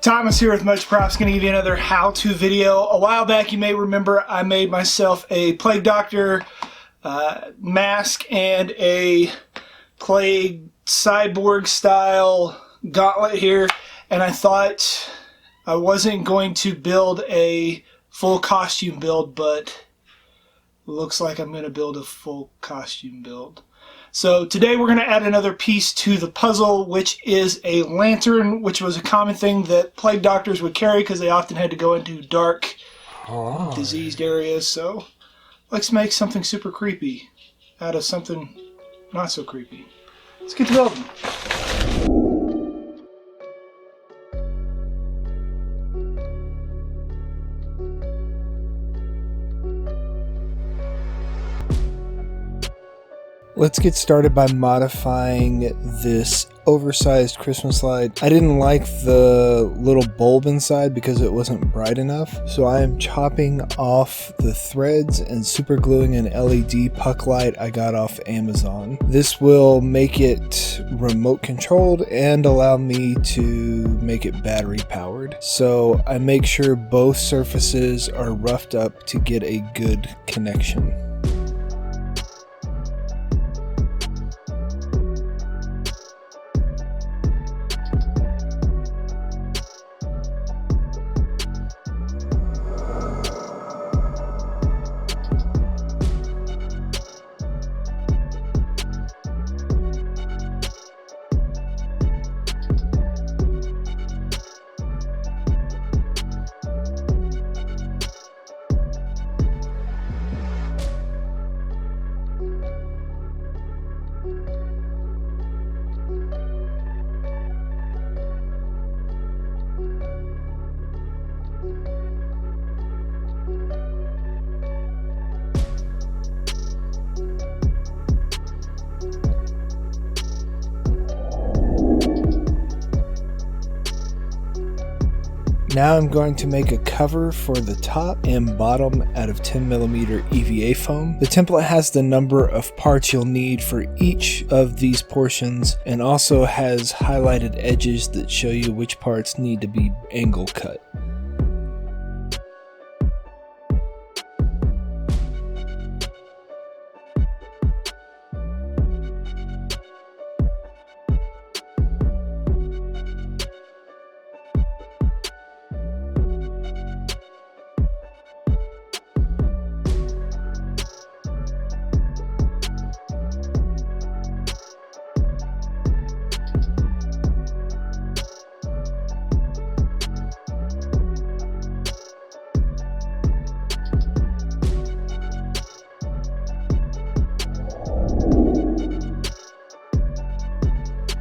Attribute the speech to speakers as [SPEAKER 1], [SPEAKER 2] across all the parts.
[SPEAKER 1] Thomas here with Much Props. Going to give you another how-to video. A while back, you may remember I made myself a Plague Doctor mask and a Plague Cyborg style gauntlet here, and I thought I wasn't going to build a full costume build, but looks like I'm going to build a full costume build. So today we're going to add another piece to the puzzle, which is a lantern, which was a common thing that plague doctors would carry because they often had to go into dark, diseased areas. So let's make something super creepy out of something not so creepy. Let's get to building. Let's get started by modifying this oversized Christmas light. I didn't like the little bulb inside because it wasn't bright enough, so I am chopping off the threads and super gluing an LED puck light I got off Amazon. This will make it remote controlled and allow me to make it battery powered. So I make sure both surfaces are roughed up to get a good connection. Now I'm going to make a cover for the top and bottom out of 10mm EVA foam. The template has the number of parts you'll need for each of these portions and also has highlighted edges that show you which parts need to be angle cut.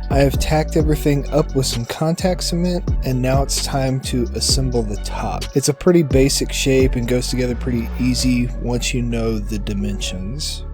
[SPEAKER 1] I have tacked everything up with some contact cement, and now it's time to assemble the top. It's a pretty basic shape and goes together pretty easy once you know the dimensions.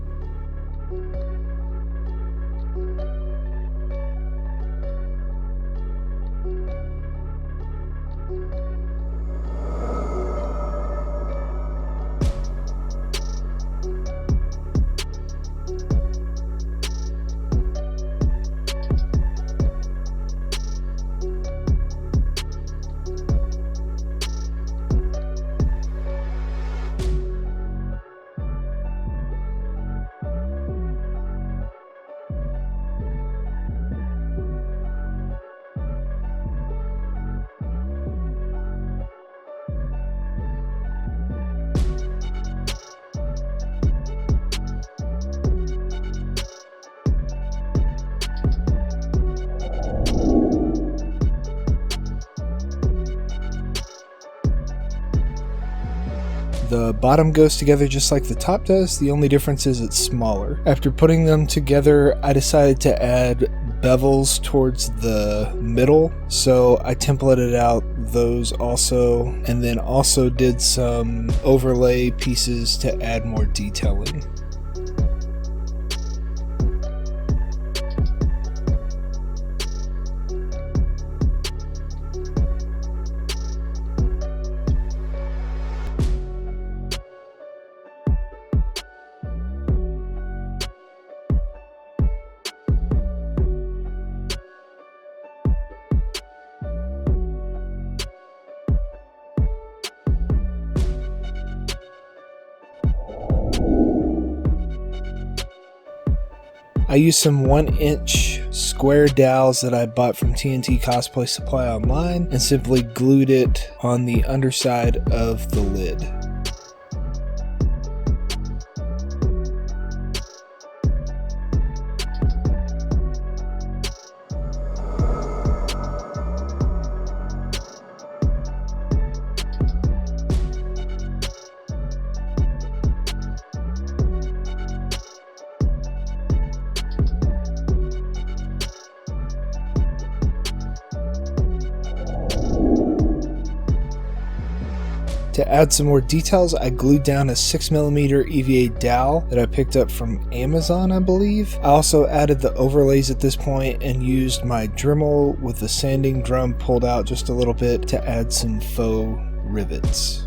[SPEAKER 1] The bottom goes together just like the top does, the only difference is it's smaller. After putting them together, I decided to add bevels towards the middle, so I templated out those also, and then also did some overlay pieces to add more detailing.
[SPEAKER 2] used some 1-inch square dowels that I bought from TNT Cosplay Supply online and simply glued it on the underside of the lid. To add some more details, I glued down a 6mm EVA dowel that I picked up from Amazon, I believe. I also added the overlays at this point and used my Dremel with the sanding drum pulled out just a little bit to add some faux rivets.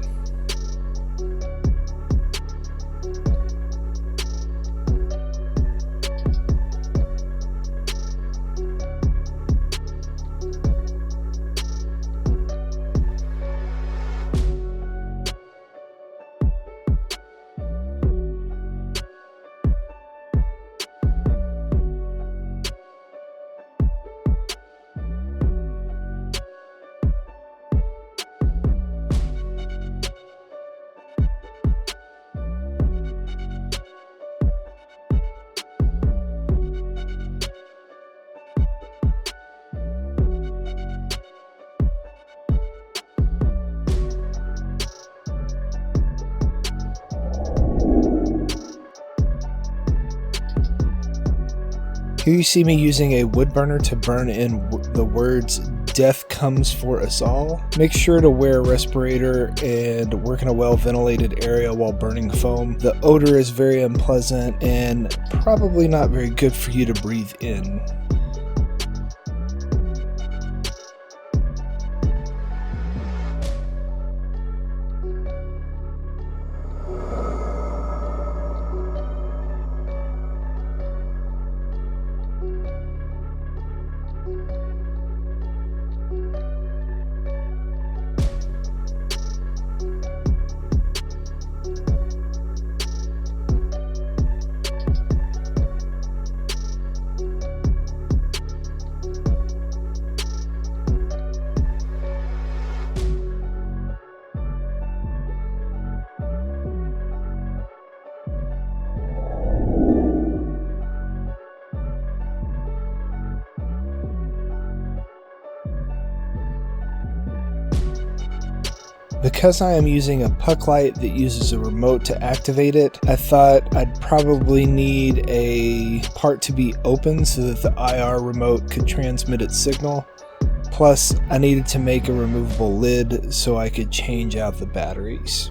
[SPEAKER 2] Here you see me using a wood burner to burn in the words "Death comes for us all." Make sure to wear a respirator and work in a well ventilated area while burning foam. The odor is very unpleasant and probably not very good for you to breathe in. Because I am using a puck light that uses a remote to activate it, I thought I'd probably need a part to be open so that the IR remote could transmit its signal. Plus, I needed to make a removable lid so I could change out the batteries.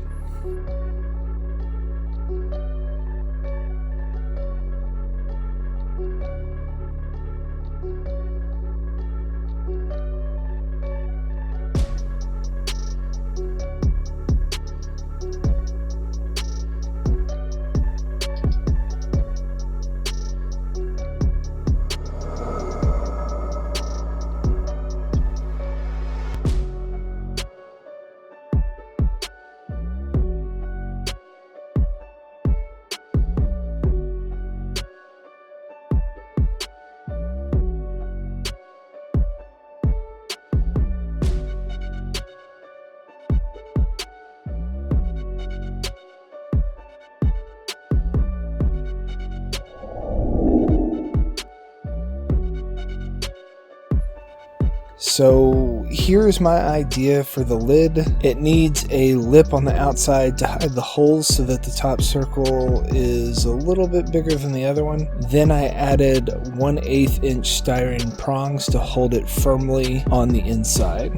[SPEAKER 2] So here's my idea for the lid. It needs a lip on the outside to hide the holes so that the top circle is a little bit bigger than the other one. Then I added 1/8 inch styrene prongs to hold it firmly on the inside.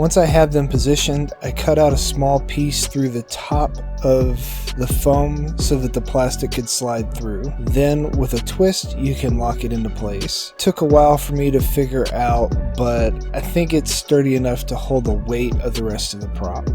[SPEAKER 2] Once I have them positioned, I cut out a small piece through the top of the foam so that the plastic could slide through. Then with a twist, you can lock it into place. Took a while for me to figure out, but I think it's sturdy enough to hold the weight of the rest of the prop.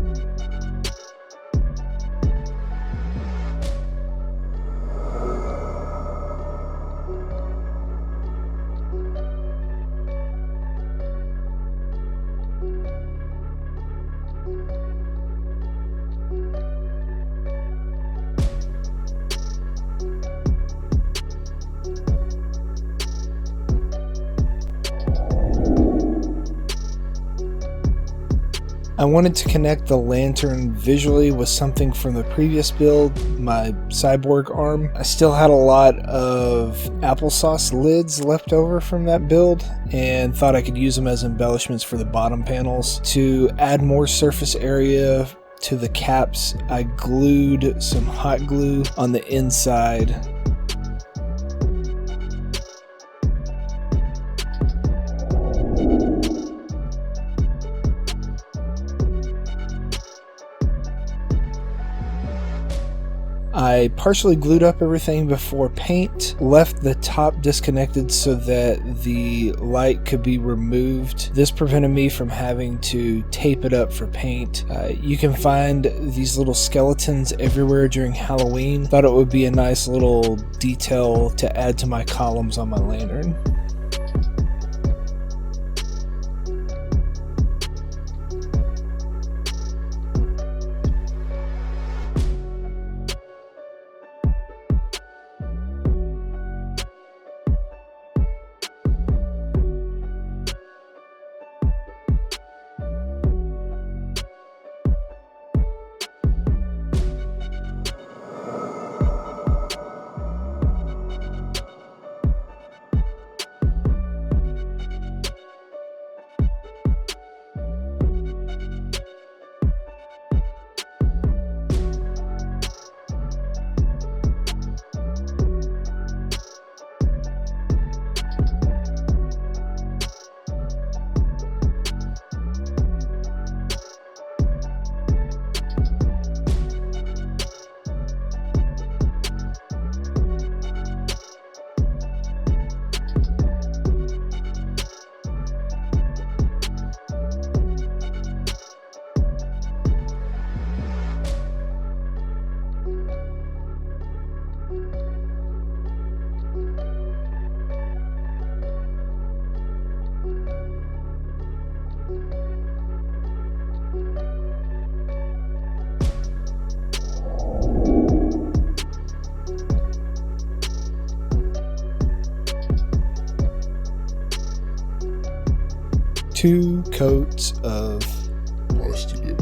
[SPEAKER 2] I wanted to connect the lantern visually with something from the previous build, my cyborg arm. I still had a lot of applesauce lids left over from that build and thought I could use them as embellishments for the bottom panels. To add more surface area to the caps, I glued some hot glue on the inside. I partially glued up everything before paint, left the top disconnected so that the light could be removed. This prevented me from having to tape it up for paint. You can find these little skeletons everywhere during Halloween. Thought it would be a nice little detail to add to my columns on my lantern. Two coats of plastic.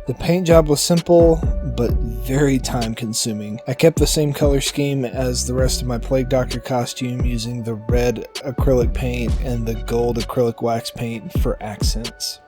[SPEAKER 2] The paint job was simple, but very time consuming. I kept the same color scheme as the rest of my Plague Doctor costume, using the red acrylic paint and the gold acrylic wax paint for accents.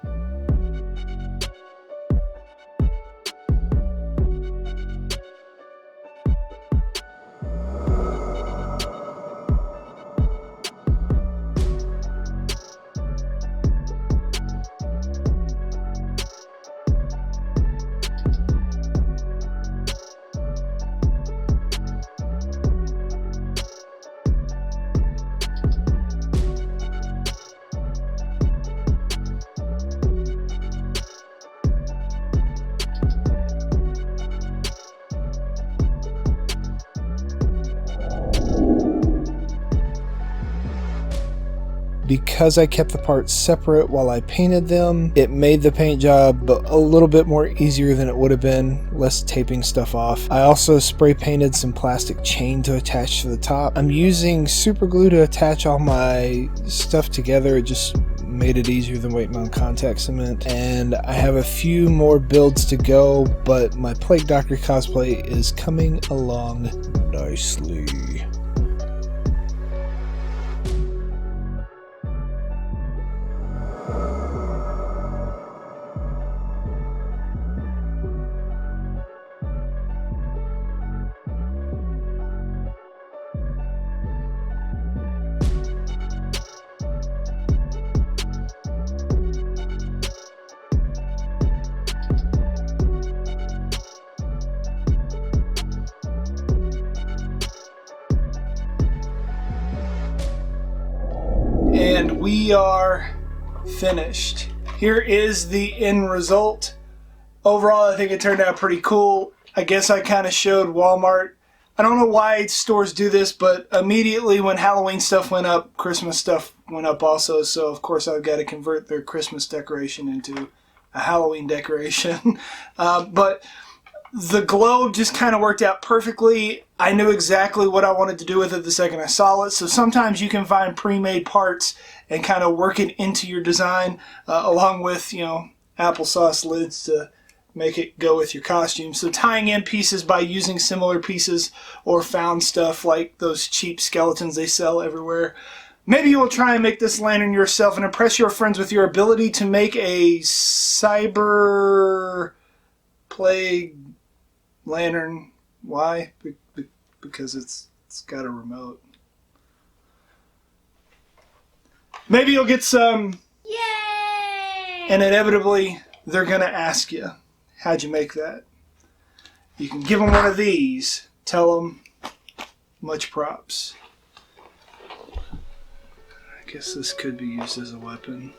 [SPEAKER 2] Because I kept the parts separate while I painted them, it made the paint job a little bit more easier than it would have been, less taping stuff off. I also spray painted some plastic chain to attach to the top. I'm using super glue to attach all my stuff together. It just made it easier than waiting on contact cement. And I have a few more builds to go, but my Plague Doctor cosplay is coming along nicely.
[SPEAKER 1] And we are finished. Here is the end result. Overall, I think it turned out pretty cool. I guess I kind of showed Walmart. I don't know why stores do this, but immediately when Halloween stuff went up, Christmas stuff went up also. So, of course, I've got to convert their Christmas decoration into a Halloween decoration. But the globe just kind of worked out perfectly. I knew exactly what I wanted to do with it the second I saw it. So sometimes you can find pre-made parts and kind of work it into your design along with, you know, applesauce lids to make it go with your costume. So tying in pieces by using similar pieces or found stuff like those cheap skeletons they sell everywhere. Maybe you'll try and make this lantern yourself and impress your friends with your ability to make a cyber plague lantern. Why? Because it's got a remote. Maybe you'll get some.
[SPEAKER 3] Yay!
[SPEAKER 1] And inevitably, they're going to ask you, how'd you make that? You can give them one of these. Tell them, much props. I guess this could be used as a weapon.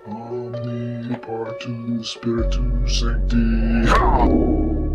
[SPEAKER 4] Omni partus spiritus sancti. Ha!